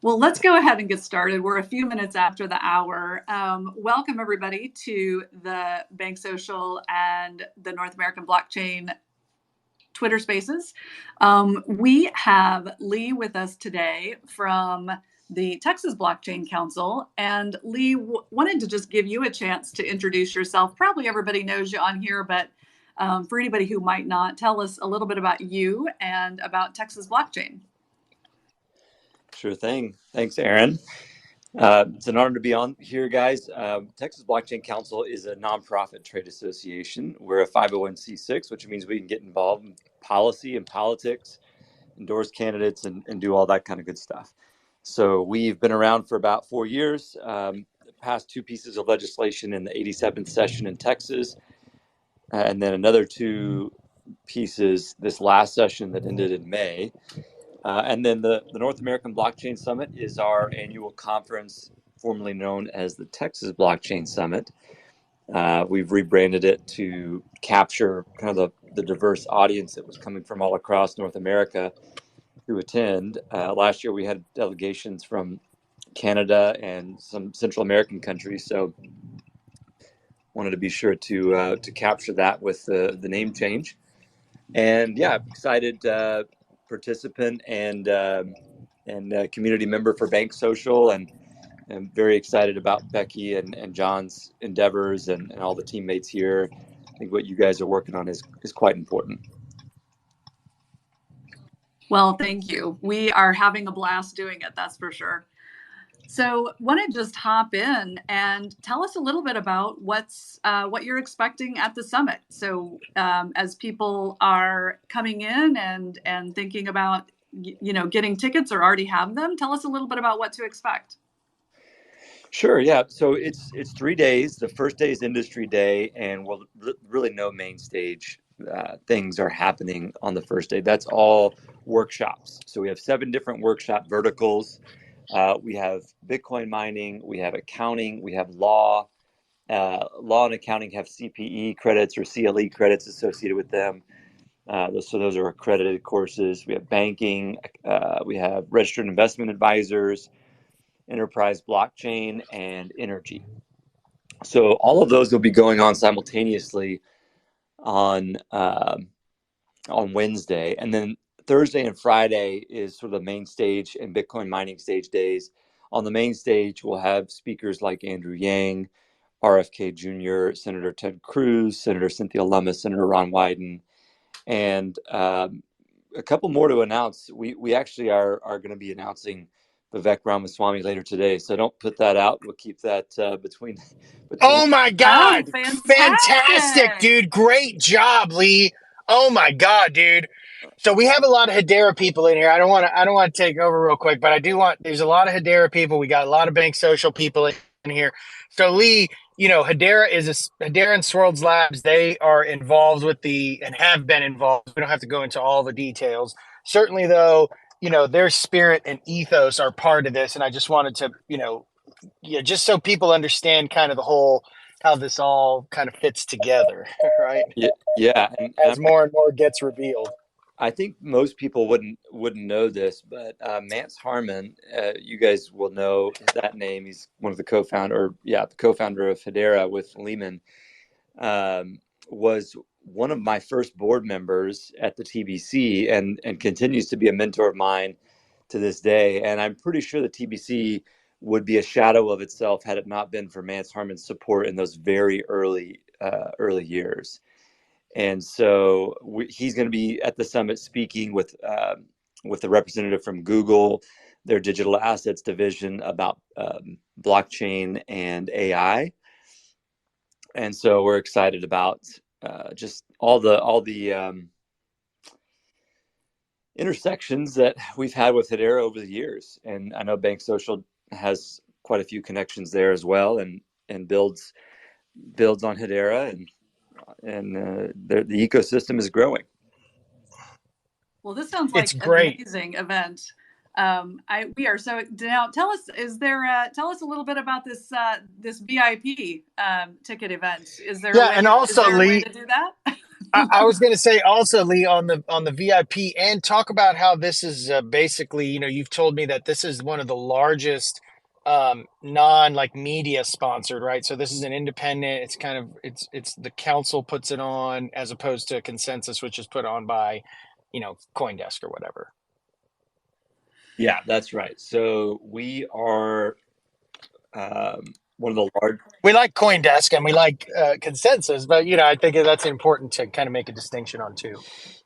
Well, let's go ahead and get started. We're a few minutes after the hour. Welcome, everybody, to the BankSocial and the North American Blockchain Twitter Spaces. We have Lee with us today from the Texas Blockchain Council. And Lee, wanted to just give you a chance to introduce yourself. Probably everybody knows you on here, but for anybody who might not, tell us a little bit about you and about Texas Blockchain. Sure thing. Thanks, Aaron. It's an honor to be on here, guys. Texas Blockchain Council is a nonprofit trade association. We're a 501c6, which means we can get involved in policy and politics, endorse candidates, and do all that kind of good stuff. So we've been around for about 4 years, passed 2 pieces of legislation in the 87th session in Texas, and then another 2 pieces this last session that ended in May. And then the North American Blockchain Summit is our annual conference, formerly known as the Texas Blockchain Summit. We've rebranded it to capture kind of the diverse audience that was coming from all across North America to attend. Last year we had delegations from Canada and some Central American countries, so wanted to be sure to capture that with the name change. And yeah, excited participant and community member for BankSocial, and I'm very excited about Becky and John's endeavors and all the teammates here. I think what you guys are working on is quite important. Well, thank you. We are having a blast doing it, that's for sure. So, want to just hop in and tell us a little bit about what you're expecting at the summit. So, as people are coming in and thinking about getting tickets or already have them, tell us a little bit about what to expect. Sure, yeah. So it's 3 days. The first day is Industry Day, and really no main stage things are happening on the first day. That's all workshops. So we have 7 different workshop verticals. We have Bitcoin mining, we have accounting, we have law. Law and accounting have CPE credits or CLE credits associated with them. So those are accredited courses. We have banking, we have registered investment advisors, enterprise blockchain, and energy. So all of those will be going on simultaneously on Wednesday, and then Thursday and Friday is sort of the main stage and Bitcoin mining stage days. On the main stage, we'll have speakers like Andrew Yang, RFK Jr., Senator Ted Cruz, Senator Cynthia Lummis, Senator Ron Wyden, and a couple more to announce. We actually are going to be announcing Vivek Ramaswamy later today, so don't put that out. We'll keep that between. Oh my God. Oh, Fantastic, dude. Great job, Lee. Oh my God, dude. So we have a lot of Hedera people in here. I don't want to take over real quick, but there's a lot of Hedera people. We got a lot of BankSocial people in here. So Lee, Hedera and Swirlds Labs. They are involved and have been involved. We don't have to go into all the details. Certainly though, their spirit and ethos are part of this. And I just wanted to, just so people understand kind of the whole, how this all kind of fits together, right? Yeah. As more and more gets revealed. I think most people wouldn't know this, but Mance Harmon, you guys will know that name. He's one of the co-founder of Hedera with Lehman, was one of my first board members at the TBC and continues to be a mentor of mine to this day. And I'm pretty sure the TBC would be a shadow of itself had it not been for Mance Harmon's support in those very early years. And so he's going to be at the summit speaking with the representative from Google, their digital assets division, about blockchain and AI. And so we're excited about just all the intersections that we've had with Hedera over the years. And I know BankSocial has quite a few connections there as well, and builds on Hedera, and the ecosystem is growing. Well, this sounds like an amazing event. We are so now. Tell us a little bit about this VIP ticket event. Is there and also a Lee, way to do that? I was going to say also, Lee, on the VIP, and talk about how this is basically, you've told me that this is one of the largest non like media sponsored, right? So this is an independent. It's kind of it's the council puts it on as opposed to Consensus, which is put on by, CoinDesk or whatever. Yeah, that's right. So we are one of the large. We like CoinDesk and we like Consensus, but I think that's important to kind of make a distinction on too.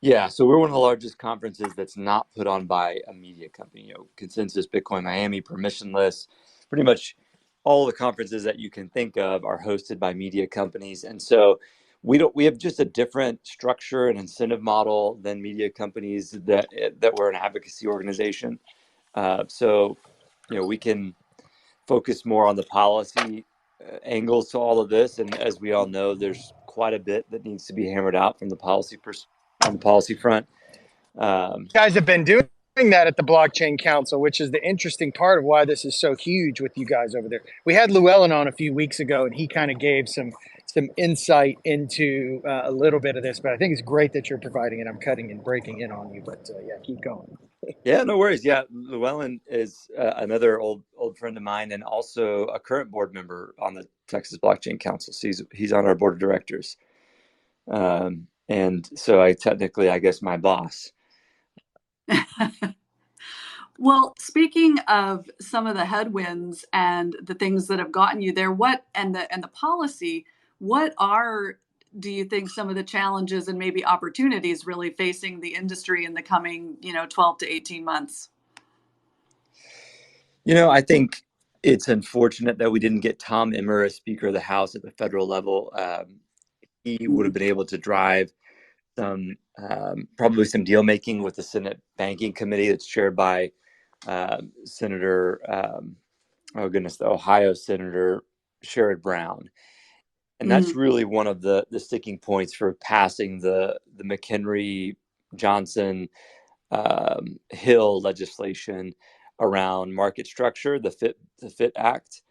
Yeah, so we're one of the largest conferences that's not put on by a media company. Consensus, Bitcoin Miami, Permissionless, pretty much all the conferences that you can think of are hosted by media companies, and so we have just a different structure and incentive model than media companies that we're an advocacy organization. So we can focus more on the policy angles to all of this, and as we all know, there's quite a bit that needs to be hammered out from the on the policy front. You guys have been doing that at the Blockchain Council, which is the interesting part of why this is so huge with you guys over there. We had Llewellyn on a few weeks ago, and he kind of gave some insight into a little bit of this, but I think it's great that you're providing it. I'm cutting and breaking in on you, but yeah, keep going. Yeah, no worries. Yeah, Llewellyn is another old friend of mine, and also a current board member on the Texas Blockchain Council. So he's on our board of directors, and so I guess, my boss. Well, speaking of some of the headwinds and the things that have gotten you there, and the policy, do you think some of the challenges and maybe opportunities really facing the industry in the coming 12 to 18 months? I think it's unfortunate that we didn't get Tom Emmer as Speaker of the House at the federal level. He would have been able to drive probably some deal making with the Senate Banking Committee that's chaired by Senator, the Ohio Senator Sherrod Brown. And that's really one of the sticking points for passing the McHenry Johnson Hill legislation around market structure, the FIT Act.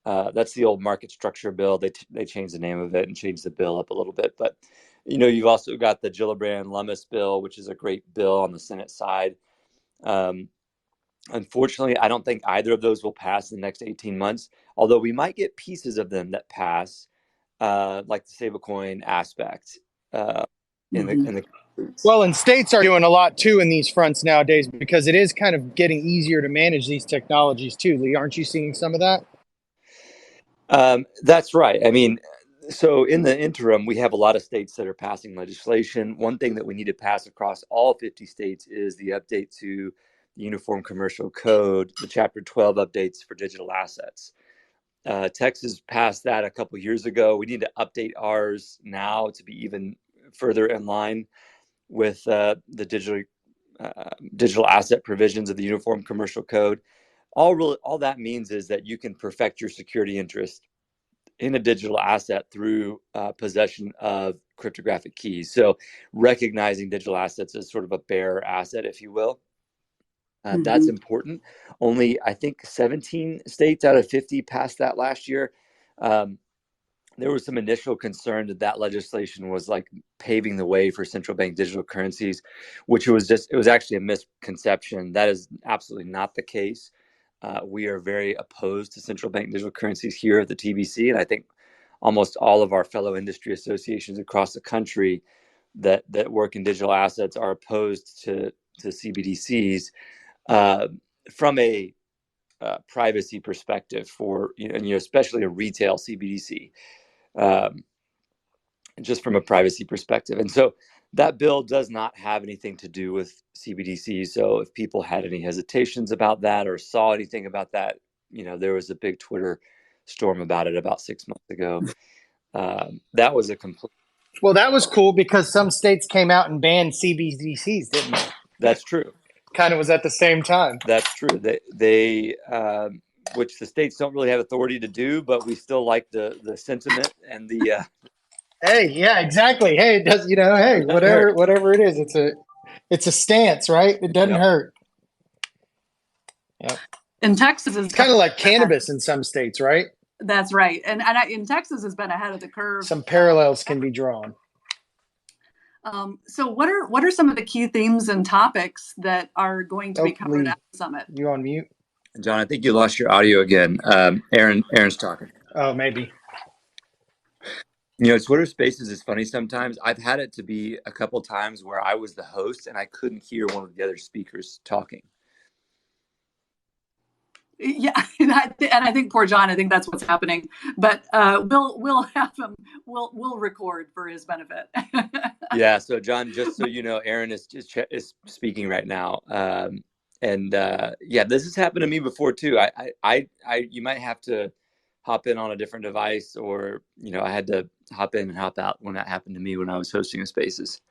That's the old market structure bill. They changed the name of it and changed the bill up a little bit. But, you've also got the Gillibrand-Lummis bill, which is a great bill on the Senate side. Unfortunately, I don't think either of those will pass in the next 18 months, although we might get pieces of them that pass, like the stablecoin aspect in the Well, and states are doing a lot too in these fronts nowadays because it is kind of getting easier to manage these technologies too. Lee, aren't you seeing some of that? That's right. I mean, so in the interim, we have a lot of states that are passing legislation. One thing that we need to pass across all 50 states is the update to the Uniform Commercial Code, the Chapter 12 updates for digital assets. Texas passed that a couple of years ago. We need to update ours now to be even further in line with the digital asset provisions of the Uniform Commercial Code. All that means is that you can perfect your security interest in a digital asset through possession of cryptographic keys. So recognizing digital assets as sort of a bearer asset, if you will. That's important. Only, I think, 17 states out of 50 passed that last year. There was some initial concern that legislation was like paving the way for central bank digital currencies, which it was actually a misconception. That is absolutely not the case. We are very opposed to central bank digital currencies here at the TBC, and I think almost all of our fellow industry associations across the country that work in digital assets are opposed to CBDCs from a privacy perspective for especially a retail CBDC, just from a privacy perspective. And so that bill does not have anything to do with CBDCs. So if people had any hesitations about that or saw anything about that, there was a big Twitter storm about it about 6 months ago. That was a complete. Well, that was cool because some states came out and banned CBDCs, didn't they? That's true. Kind of was at the same time. That's true. They which the states don't really have authority to do, but we still like the sentiment and the. Hey, yeah, exactly. Hey, it does. Hey, whatever it is, it's a stance, right? It doesn't hurt. Yep. In Texas, it's kind of like cannabis in some states, right? That's right. And in Texas has been ahead of the curve. Some parallels can be drawn. So what are some of the key themes and topics that are going to be covered at the summit? You on mute? John, I think you lost your audio again. Aaron's talking. Oh, maybe. Twitter Spaces is funny sometimes. I've had it to be a couple times where I was the host and I couldn't hear one of the other speakers talking. Yeah, and I think poor John, I think that's what's happening. But we'll have him. We'll record for his benefit. Yeah. So John, just so you know, Aaron is speaking right now. Yeah, this has happened to me before too. You might have to hop in on a different device, or I had to hop in and hop out when that happened to me when I was hosting a Spaces.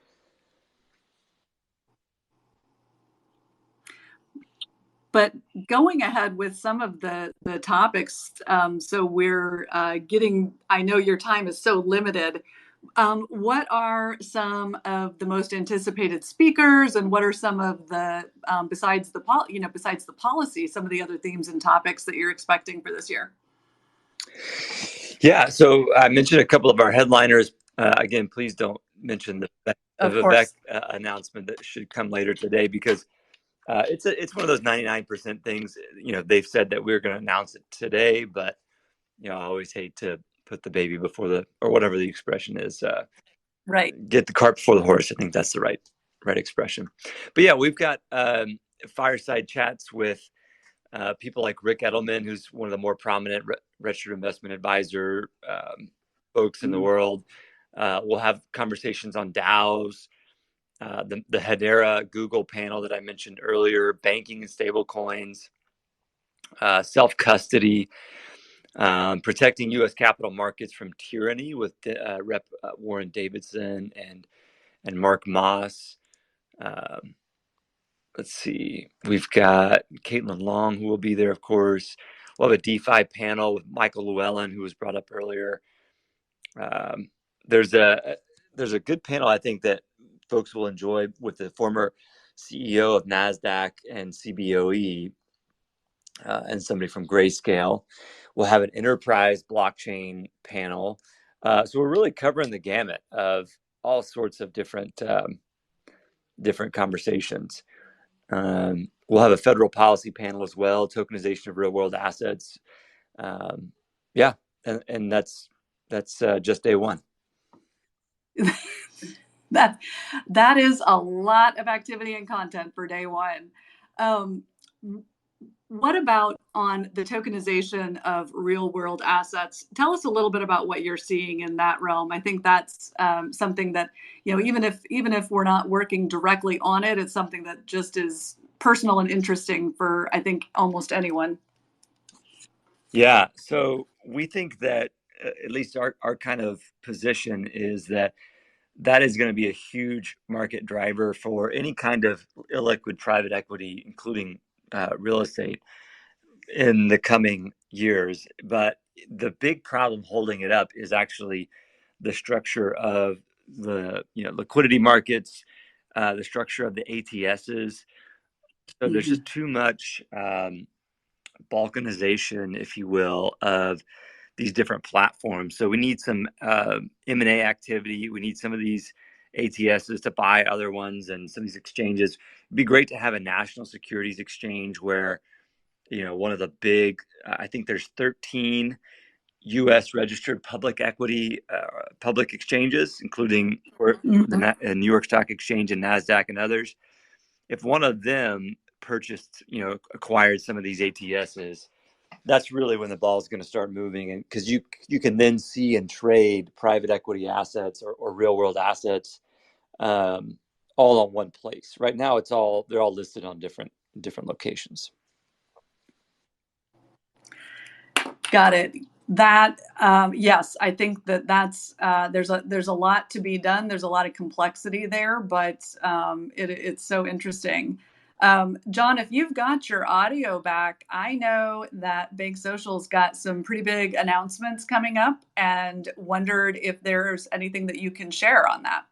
But going ahead with some of the topics, so we're getting. I know your time is so limited. What are some of the most anticipated speakers, and what are some of the besides the policy, some of the other themes and topics that you're expecting for this year? Yeah, so I mentioned a couple of our headliners. Again, please don't mention the Vivek announcement that should come later today, because it's one of those 99% things. They've said that we're going to announce it today, but I always hate to put the baby before or whatever the expression is. Right. Get the cart before the horse. I think that's the right expression. But yeah, we've got fireside chats with people like Rick Edelman, who's one of the more prominent registered investment advisor folks in the world. We'll have conversations on DAOs, the Hedera Google panel that I mentioned earlier, banking and stable coins, self-custody, protecting U.S. capital markets from tyranny with Rep. Warren Davidson and Mark Moss. Let's see. We've got Caitlin Long, who will be there, of course. We'll have a DeFi panel with Michael Llewellyn, who was brought up earlier. There's a good panel, I think, that folks will enjoy with the former CEO of NASDAQ and CBOE and somebody from Grayscale. We'll have an enterprise blockchain panel. So we're really covering the gamut of all sorts of different conversations. We'll have a federal policy panel as well, tokenization of real world assets. Yeah, and that's just day one. That is a lot of activity and content for day one. What about on the tokenization of real world assets? Tell us a little bit about what you're seeing in that realm. I think that's something that, even if we're not working directly on it, it's something that just is personal and interesting for, I think, almost anyone. Yeah. So we think that at least our kind of position is that is going to be a huge market driver for any kind of illiquid private equity, including real estate, in the coming years. But the big problem holding it up is actually the structure of the liquidity markets, the structure of the ATSs. So there's just too much balkanization, if you will, of these different platforms. So we need some M&A activity. We need some of these ATSs to buy other ones, and some of these exchanges. It'd be great to have a national securities exchange where, one of the big, I think there's 13 U.S. registered public equity public exchanges, including the New York Stock Exchange and NASDAQ and others. If one of them purchased, acquired some of these ATSs, that's really when the ball is going to start moving, and because you can then see and trade private equity assets or real world assets all on one place. Right now, they're all listed on different locations. Got it. That yes, I think that's there's a lot to be done. There's a lot of complexity there, but it's so interesting. John, if you've got your audio back, I know that BankSocial's got some pretty big announcements coming up, and wondered if there's anything that you can share on that.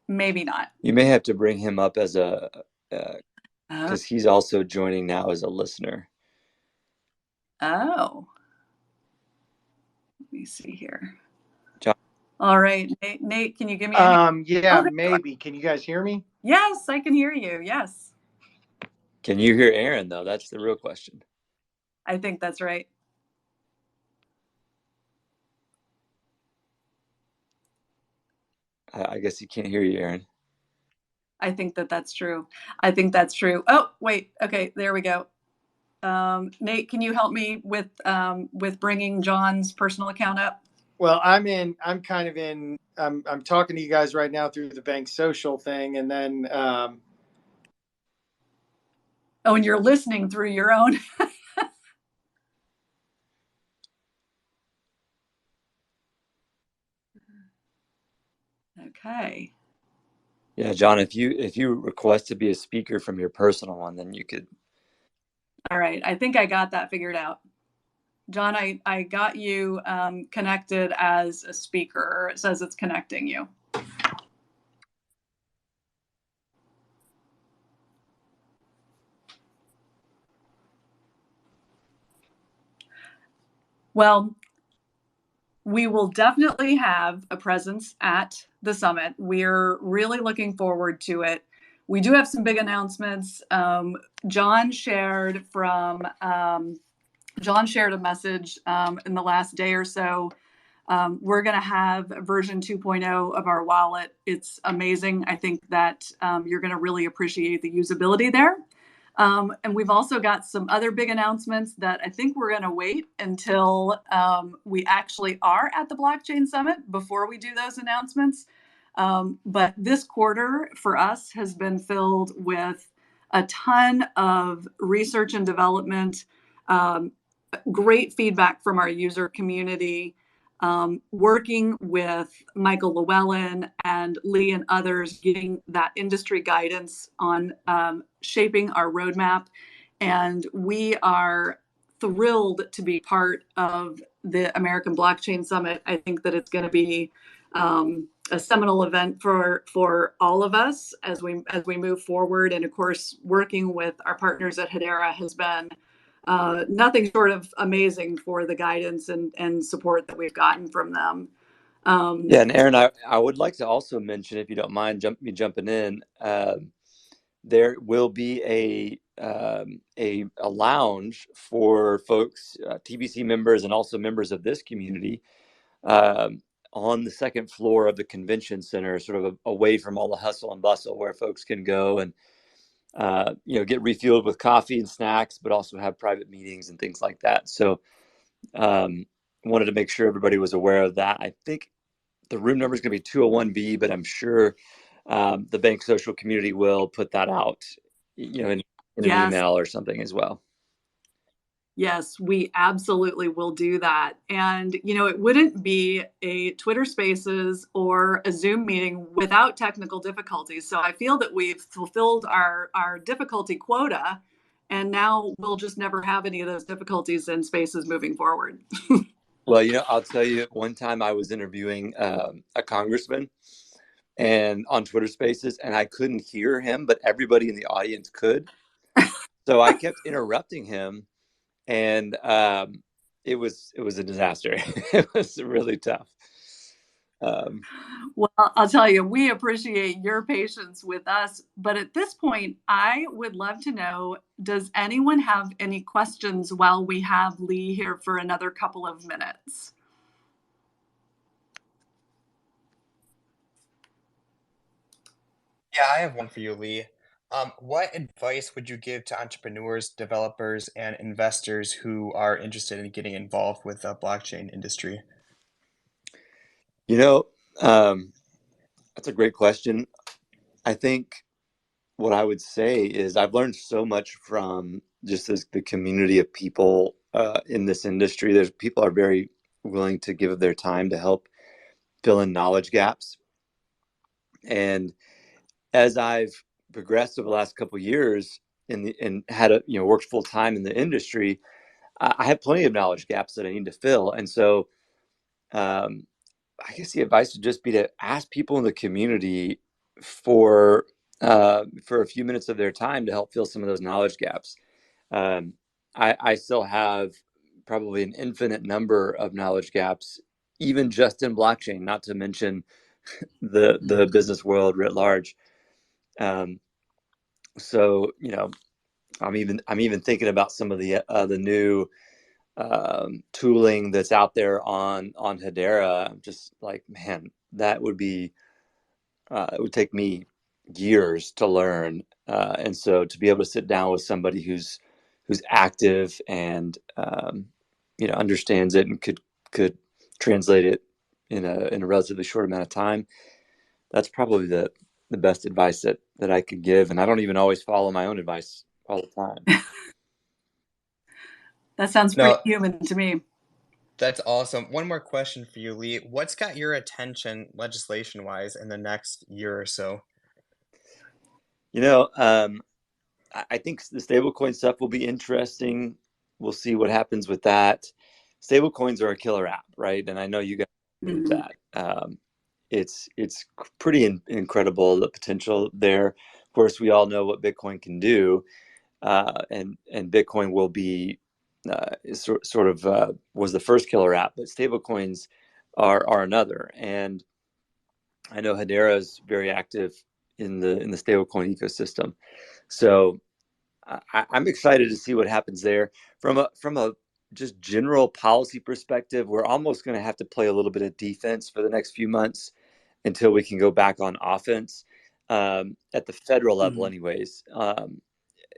Maybe not. You may have to bring him up as because he's also joining now as a listener. Oh, let me see here. John, All right, Nate, can you give me a hand? Yeah, Oh, there you are. maybe. Can you guys hear me? Yes, I can hear you. Yes, can you hear Aaron though? That's the real question. I think that's right. I guess he can't hear you, Aaron. I think that's true. I think that's true. Oh, wait. Okay, there we go. Nate, can you help me with bringing John's personal account up? Well, I'm kind of in. I'm talking to you guys right now through the BankSocial thing, and then Oh, and you're listening through your own. Okay. Yeah, John, if you request to be a speaker from your personal one, then you could. All right. I think I got that figured out. John, I got you connected as a speaker. It says it's connecting you. Well, we will definitely have a presence at the summit. We're really looking forward to it. We do have some big announcements. John shared a message in the last day or so. We're going to have version 2.0 of our wallet. It's amazing. I think that you're going to really appreciate the usability there. And we've also got some other big announcements that I think we're going to wait until we actually are at the Blockchain Summit before we do those announcements. But this quarter for us has been filled with a ton of research and development, great feedback from our user community, working with Michael Llewellyn and Lee and others, getting that industry guidance on shaping our roadmap. And we are thrilled to be part of the American Blockchain Summit. I think that it's going to be a seminal event for all of us as we move forward. And of course, working with our partners at Hedera has been nothing short of amazing for the guidance and support that we've gotten from them. Yeah, and Aaron, I would like to also mention, if you don't mind me jumping in, there will be a lounge for folks, TBC members, and also members of this community, on the second floor of the convention center, sort of away from all the hustle and bustle, where folks can go and get refueled with coffee and snacks, but also have private meetings and things like that. So wanted to make sure everybody was aware of that. I think the room number is going to be 201B, but I'm sure the BankSocial community will put that out, in an Yes, email or something as well. yes, we absolutely will do that. And, it wouldn't be a Twitter Spaces or a Zoom meeting without technical difficulties. So I feel that we've fulfilled our difficulty quota, and now we'll just never have any of those difficulties in Spaces moving forward. Well, I'll tell you, one time I was interviewing a congressman and on Twitter Spaces, and I couldn't hear him, but everybody in the audience could. So I kept interrupting him, and it was a disaster. It was really tough. Well, I'll tell you, we appreciate your patience with us. But at this point, I would love to know, does anyone have any questions while we have Lee here for another couple of minutes? Yeah, I have one for you, Lee. What advice would you give to entrepreneurs, developers, and investors who are interested in getting involved with the blockchain industry? That's a great question. I think what I would say is I've learned so much from just the community of people in this industry. There's people are very willing to give of their time to help fill in knowledge gaps. And as I've progressed over the last couple of years and had worked full time in the industry, I have plenty of knowledge gaps that I need to fill. And so I guess the advice would just be to ask people in the community for a few minutes of their time to help fill some of those knowledge gaps. I still have probably an infinite number of knowledge gaps, even just in blockchain, not to mention the business world writ large. So, you know, I'm even thinking about some of the new tooling that's out there on Hedera. I'm just like, man, that would be it would take me years to learn, and so to be able to sit down with somebody who's active and you know, understands it and could translate it in a relatively short amount of time, that's probably the best advice that I could give. And I don't even always follow my own advice all the time. That sounds pretty human to me. That's awesome. One more question for you, Lee. What's got your attention legislation-wise in the next year or so? You know, I think the stablecoin stuff will be interesting. We'll see what happens with that. Stablecoins are a killer app, right? And I know you guys agree with that. It's pretty incredible, the potential there. Of course, we all know what Bitcoin can do, and Bitcoin will be sort of was the first killer app, but stablecoins are another. And I know Hedera is very active in the stablecoin ecosystem, so I'm excited to see what happens there. From a just general policy perspective, we're almost going to have to play a little bit of defense for the next few months until we can go back on offense, at the federal level, anyways.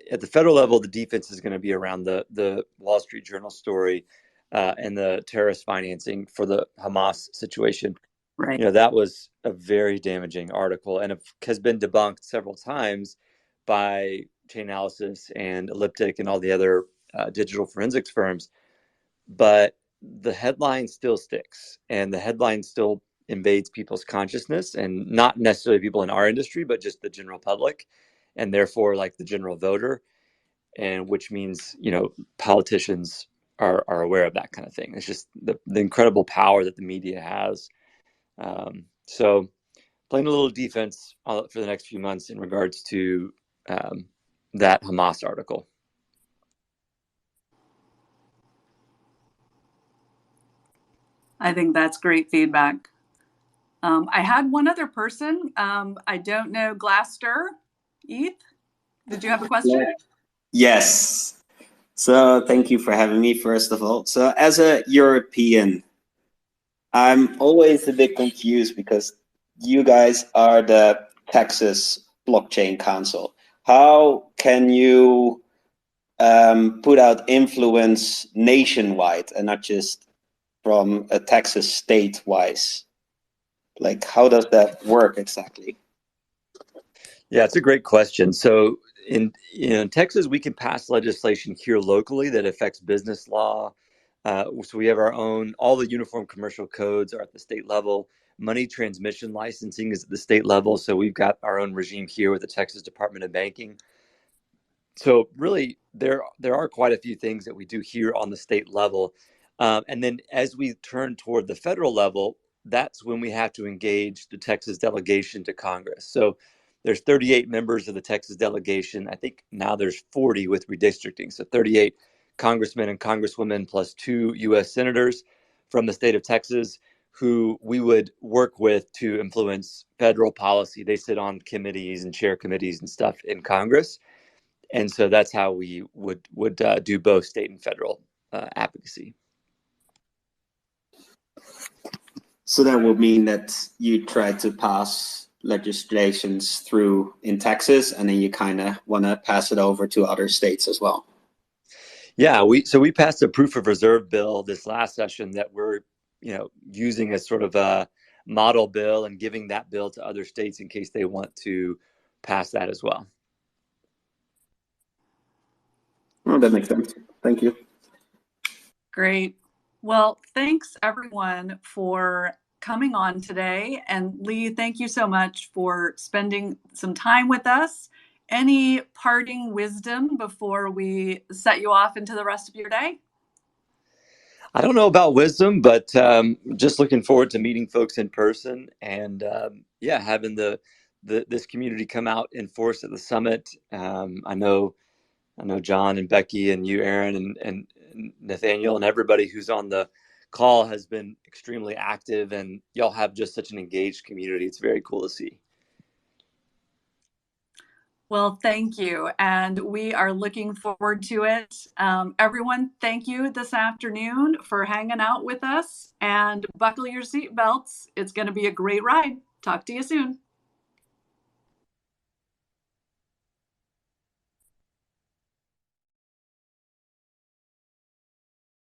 At the federal level, the defense is going to be around the Wall Street Journal story and the terrorist financing for the Hamas situation. Right. You know, that was a very damaging article and has been debunked several times by Chainalysis and Elliptic and all the other digital forensics firms. But the headline still sticks, and the headline still invades people's consciousness, and not necessarily people in our industry, but just the general public, and therefore like the general voter, and which means, you know, politicians are aware of that kind of thing. It's just the incredible power that the media has. So playing a little defense for the next few months in regards to that Hamas article. I think that's great feedback. I had one other person. I don't know, Glaster. Eth, did you have a question? Yes. So thank you for having me, first of all. So as a European, I'm always a bit confused because you guys are the Texas Blockchain Council. How can you put out influence nationwide and not just from a Texas state-wise? Like, how does that work exactly? Yeah, it's a great question. So in Texas, we can pass legislation here locally that affects business law. So we have our own, all the uniform commercial codes are at the state level. Money transmission licensing is at the state level. So we've got our own regime here with the Texas Department of Banking. So really, there are quite a few things that we do here on the state level. And then as we turn toward the federal level, that's when we have to engage the Texas delegation to Congress. So there's 38 members of the Texas delegation. I think now there's 40 with redistricting. So 38 congressmen and congresswomen plus 2 U.S. senators from the state of Texas who we would work with to influence federal policy. They sit on committees and chair committees and stuff in Congress. And so that's how we would do both state and federal advocacy. So that would mean that you try to pass legislations through in Texas, and then you kind of want to pass it over to other states as well. Yeah, we passed a proof of reserve bill this last session that we're, you know, using as sort of a model bill and giving that bill to other states in case they want to pass that as well. Well, that makes sense. Thank you. Great. Well, thanks everyone for coming on today. And Lee, thank you so much for spending some time with us. Any parting wisdom before we set you off into the rest of your day? I don't know about wisdom, but just looking forward to meeting folks in person and yeah, having this community come out in force at the summit. I know John and Becky and you, Aaron, and Nathaniel, and everybody who's on the call has been extremely active, and y'all have just such an engaged community. It's very cool to see. Well, thank you. And we are looking forward to it. Everyone, thank you this afternoon for hanging out with us, and buckle your seatbelts. It's going to be a great ride. Talk to you soon.